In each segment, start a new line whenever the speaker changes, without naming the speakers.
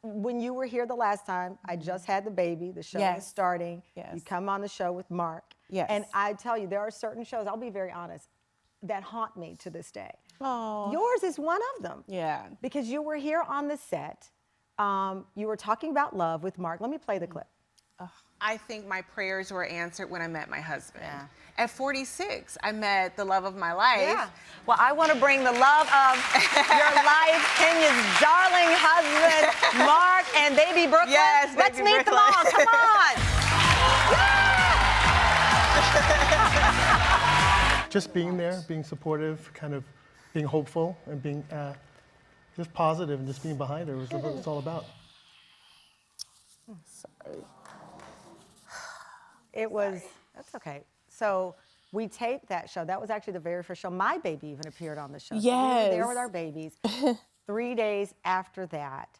when you were here the last time, I just had the baby. The show is starting.
Yes.
You come on the show with Mark.
Yes.
And I tell you, there are certain shows, I'll be very honest, that haunt me to this day.
Oh.
Yours is one of them.
Yeah.
Because you were here on the set. You were talking about love with Mark. Let me play the clip.
I think my prayers were answered when I met my husband.
Yeah.
At 46, I met the love of my life.
Yeah. Well, I want to bring the love of your life, Kenya's darling husband, Mark, and baby Brooklyn.
Yes,
Let's
baby
meet them
Brooklyn.
all. Come on.
Just being there, being supportive, kind of being hopeful, and being just positive, and just being behind her was what it's all about.
Sorry.
It was, that's okay. So we taped that show. That was actually the very first show. My baby even appeared on the show. So we were there with our babies. 3 days after that,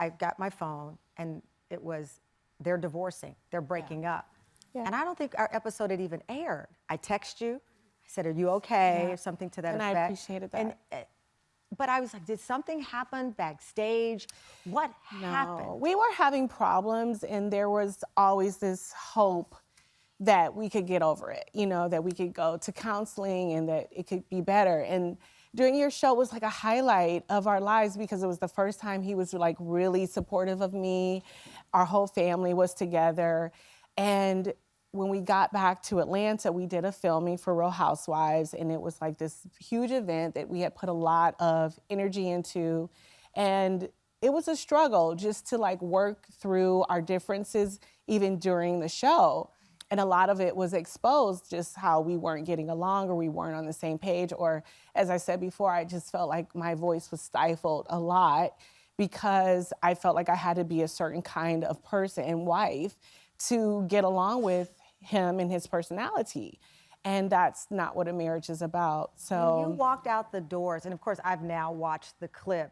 I got my phone, and it was, they're divorcing. They're breaking up.
Yeah.
And I don't think our episode had even aired. I text you. I said, are you okay? Or something to that
and
effect.
I appreciated that.
And, but I was like, did something happen backstage? What happened?
No, we were having problems, and there was always this hope that we could get over it, you know, that we could go to counseling and that it could be better. And during your show was like a highlight of our lives because it was the first time he was like really supportive of me. Our whole family was together. And when we got back to Atlanta, we did a filming for Real Housewives, and it was like this huge event that we had put a lot of energy into. And it was a struggle just to like work through our differences even during the show. And a lot of it was exposed, just how we weren't getting along or we weren't on the same page. Or as I said before, I just felt like my voice was stifled a lot because I felt like I had to be a certain kind of person and wife to get along with him and his personality. And that's not what a marriage is about. So
When you walked out the doors, and of course I've now watched the clip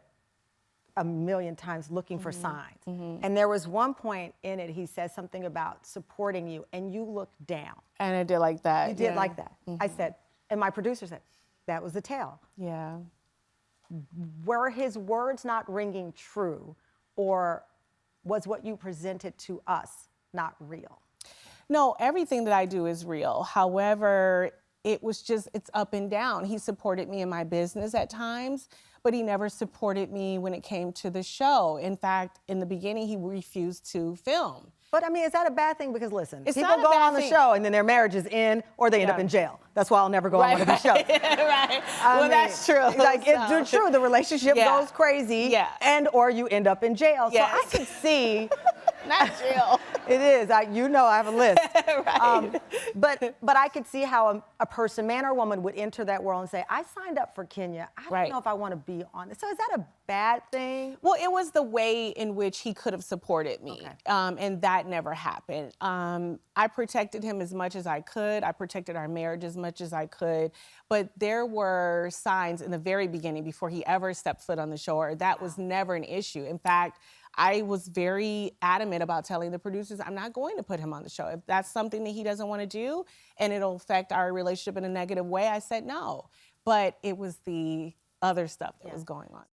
a million times looking for signs. And there was one point in it, he says something about supporting you, and you looked down.
and I did like that.
You did like that. I said, and my producer said, that was the tell.
Yeah.
Were his words not ringing true, or was what you presented to us not real?
No, everything that I do is real. However, it was just, it's up and down. He supported me in my business at times, but he never supported me when it came to the show. In fact, in the beginning, he refused to film.
But I mean, is that a bad thing? Because listen,
It's
people
not a
go
bad
on the
thing.
show and then their marriage is in, or they end up in jail. That's why I'll never go on one of these shows.
Right.
I
Well,
mean,
that's true.
Like,
So-
it's true, the relationship
Yeah.
goes crazy,
Yeah.
and or you end up in jail.
Yes.
So I can see,
Not jail.
it is, you know I have a list.
Right.
But I could see how a person, man or woman, would enter that world and say, I signed up for Kenya. I don't
Right.
know if I want to be on it. So is that a bad thing?
Well, it was the way in which he could have supported me,
Okay.
and that never happened. I protected him as much as I could. I protected our marriage as much as I could, but there were signs in the very beginning before he ever stepped foot on the show, or that was never an issue. In fact, I was very adamant about telling the producers, I'm not going to put him on the show. If that's something that he doesn't want to do and it'll affect our relationship in a negative way, I said no. But it was the other stuff that was going on.